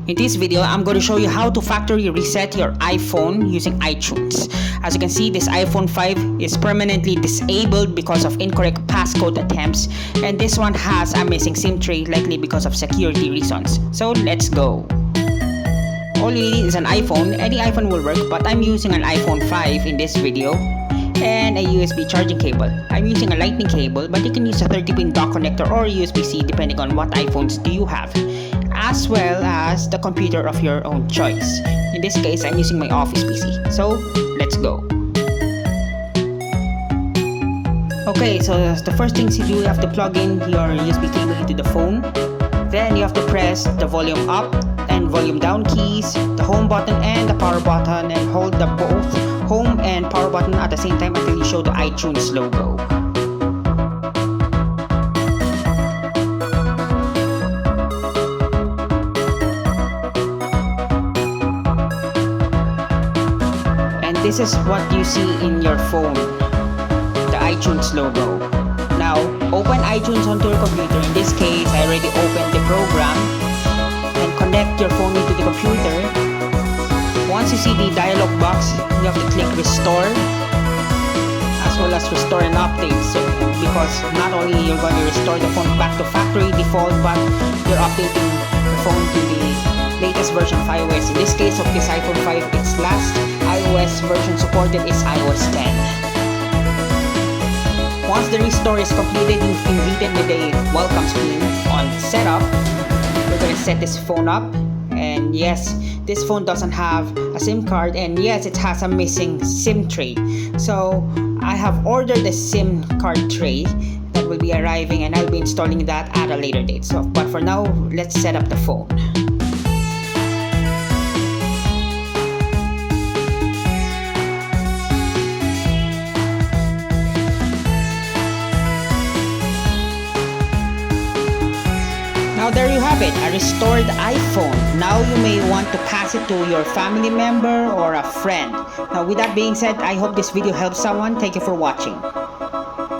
In this video, I'm going to show you how to factory reset your iPhone using iTunes. As you can see, this iPhone 5 is permanently disabled because of incorrect passcode attempts, and this one has a missing SIM tray, likely because of security reasons. So let's go. All you need is an iPhone. Any iPhone will work, but I'm using an iPhone 5 in this video, and a USB charging cable. I'm using a lightning cable, but you can use a 30-pin dock connector or USB-C depending on what iPhones do you have, as well as the computer of your own choice. In this case, I'm using my office PC. So let's go. Okay, so the first things you do, you have to plug in your USB cable into the phone. Then you have to press the volume up and volume down keys, the home button and the power button, and hold the both home and power button at the same time until you show the iTunes logo. And this is what you see in your phone, the iTunes logo. Now, open iTunes onto your computer. In this case, I already opened the program, and connect your phone into the computer. Once you see the dialog box, you have to click restore, as well as restore and update. So, because not only you're going to restore the phone back to factory default, but you're updating the phone to the latest version of iOS. In this case of this iPhone 5, its last iOS version supported is iOS 10. Once the restore is completed, you've been greeted with a welcome screen on setup. We're going to set this phone up, and yes, this phone doesn't have a SIM card, and yes, it has a missing SIM tray. So I have ordered the SIM card tray that will be arriving, and I'll be installing that at a later date. So, but for now, let's set up the phone. Now there you have it, a restored iPhone. Now you may want to pass it to your family member or a friend. Now with that being said, I hope this video helps someone. Thank you for watching.